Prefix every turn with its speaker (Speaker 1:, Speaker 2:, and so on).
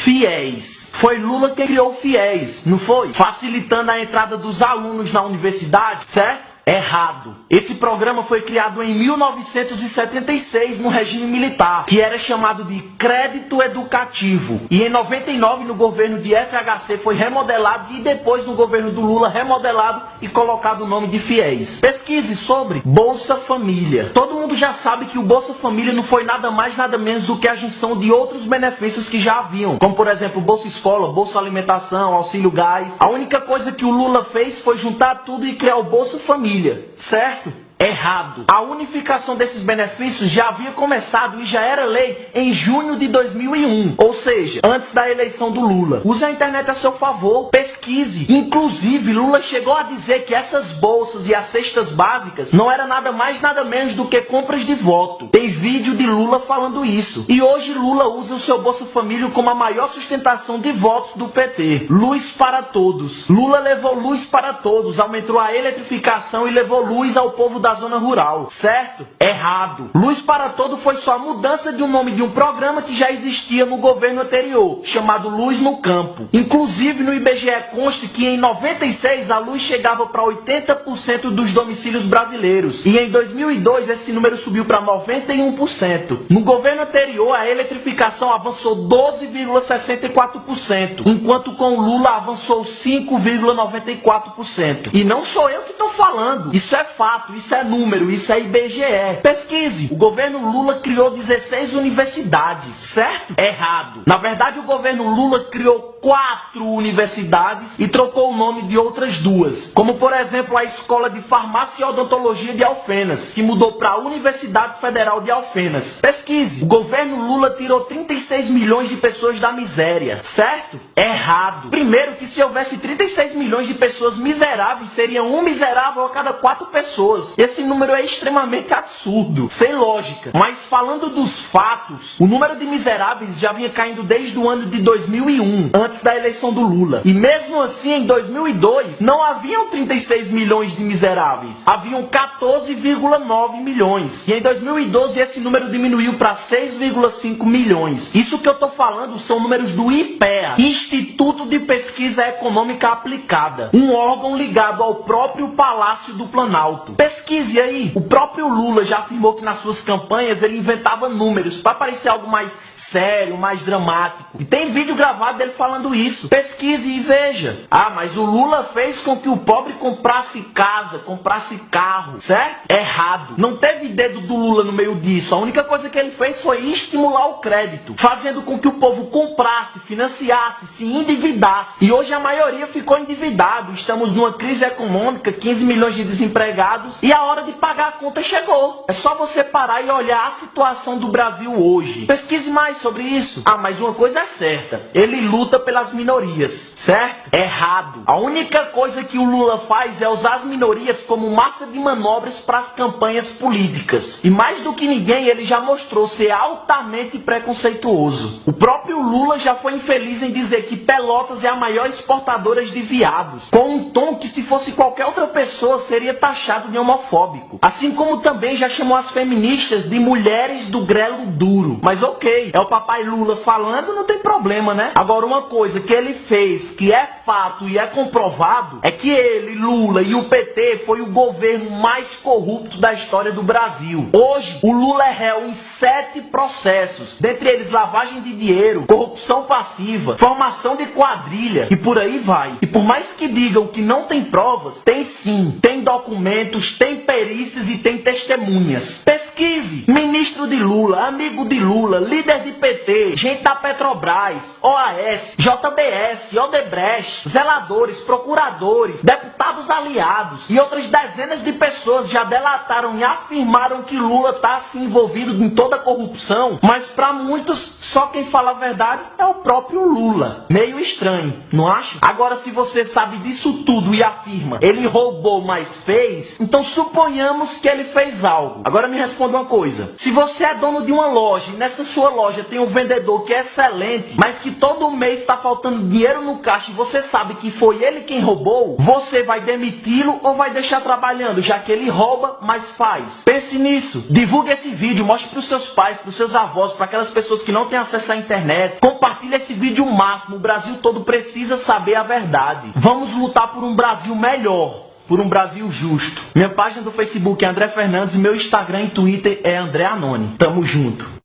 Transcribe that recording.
Speaker 1: FIES. Foi Lula quem criou o FIES, não foi? Facilitando a entrada dos alunos na universidade, certo? Errado. Esse programa foi criado em 1976 no regime militar, que era chamado de Crédito Educativo. E em 99, no governo de FHC, foi remodelado e depois no governo do Lula remodelado e colocado o nome de FIES. Pesquise sobre Bolsa Família. Todo mundo já sabe que o Bolsa Família não foi nada mais, nada menos do que a junção de outros benefícios que já haviam, como por exemplo Bolsa Escola, Bolsa Alimentação, Auxílio Gás. A única coisa que o Lula fez foi juntar tudo e criar o Bolsa Família. Certo? Errado. A unificação desses benefícios já havia começado e já era lei em junho de 2001, ou seja, antes da eleição do Lula. Use a internet a seu favor, pesquise. Inclusive, Lula chegou a dizer que essas bolsas e as cestas básicas não era nada mais, nada menos do que compras de voto. Tem vídeo de Lula falando isso. E hoje Lula usa o seu Bolsa Família como a maior sustentação de votos do PT. Luz para todos. Lula levou luz para todos, aumentou a eletrificação e levou luz ao povo da zona rural, certo? Errado. Luz para Todos foi só a mudança de um nome de um programa que já existia no governo anterior, chamado Luz no Campo. Inclusive no IBGE consta que em 96 a luz chegava para 80% dos domicílios brasileiros e em 2002 esse número subiu para 91%. No governo anterior a eletrificação avançou 12,64%, enquanto com Lula avançou 5,94%. E não sou eu que estou falando, isso é fato, isso é número, isso é IBGE. Pesquise. O governo Lula criou 16 universidades, certo? Errado. Na verdade, o governo Lula criou 4 universidades e trocou o nome de outras 2. Como, por exemplo, a Escola de Farmácia e Odontologia de Alfenas, que mudou para a Universidade Federal de Alfenas. Pesquise. O governo Lula tirou 36 milhões de pessoas da miséria, certo? Errado. Primeiro que se houvesse 36 milhões de pessoas miseráveis, seria um miserável a cada 4 pessoas. Esse número é extremamente absurdo, sem lógica. Mas falando dos fatos, o número de miseráveis já vinha caindo desde o ano de 2001, antes da eleição do Lula. E mesmo assim, em 2002, não haviam 36 milhões de miseráveis. Haviam 14,9 milhões. E em 2012, esse número diminuiu para 6,5 milhões. Isso que eu tô falando são números do IPEA, Instituto de Pesquisa Econômica Aplicada, um órgão ligado ao próprio Palácio do Planalto. Pesquise aí. O próprio Lula já afirmou que nas suas campanhas ele inventava números para parecer algo mais sério, mais dramático. E tem vídeo gravado dele falando isso. Pesquise e veja. Ah, mas o Lula fez com que o pobre comprasse casa, comprasse carro, certo? Errado. Não teve dedo do Lula no meio disso. A única coisa que ele fez foi estimular o crédito, fazendo com que o povo comprasse, financiasse, se endividasse. E hoje a maioria ficou endividado. Estamos numa crise econômica, 15 milhões de desempregados e a hora de pagar a conta chegou. É só você parar e olhar a situação do Brasil hoje. Pesquise mais sobre isso. Ah, mas uma coisa é certa. Ele luta pelas minorias, certo? Errado. A única coisa que o Lula faz é usar as minorias como massa de manobras para as campanhas políticas. E mais do que ninguém, ele já mostrou ser altamente preconceituoso. O próprio Lula já foi infeliz em dizer que Pelotas é a maior exportadora de viados, com um tom que se fosse qualquer outra pessoa seria taxado de homofóbico. Assim como também já chamou as feministas de mulheres do grelo duro. Mas ok, é o papai Lula falando, não tem problema, né? Agora uma coisa que ele fez, que é fato e é comprovado, é que ele, Lula e o PT foi o governo mais corrupto da história do Brasil. Hoje, o Lula é réu em 7 processos, dentre eles lavagem de dinheiro, corrupção passiva, formação de quadrilha e por aí vai. E por mais que digam que não tem provas, tem sim. Tem documentos, tem perícias e tem testemunhas. Pesquise. Ministro de Lula, amigo de Lula, líder de PT, gente da Petrobras, OAS, JBS, Odebrecht, zeladores, procuradores, deputados aliados e outras dezenas de pessoas já delataram e afirmaram que Lula está assim envolvido em toda a corrupção, mas para muitos, só quem fala a verdade é o próprio Lula. Lula. Meio estranho, não acha? Agora, se você sabe disso tudo e afirma ele roubou, mas fez, então suponhamos que ele fez algo. Agora me responda uma coisa. Se você é dono de uma loja e nessa sua loja tem um vendedor que é excelente, mas que todo mês está faltando dinheiro no caixa e você sabe que foi ele quem roubou, você vai demiti-lo ou vai deixar trabalhando, já que ele rouba, mas faz? Pense nisso. Divulgue esse vídeo, mostre para os seus pais, para os seus avós, para aquelas pessoas que não têm acesso à internet. Compartilhe esse vídeo o máximo. O Brasil todo precisa saber a verdade. Vamos lutar por um Brasil melhor, por um Brasil justo. Minha página do Facebook é André Fernandes e meu Instagram e Twitter é André Anoni. Tamo junto.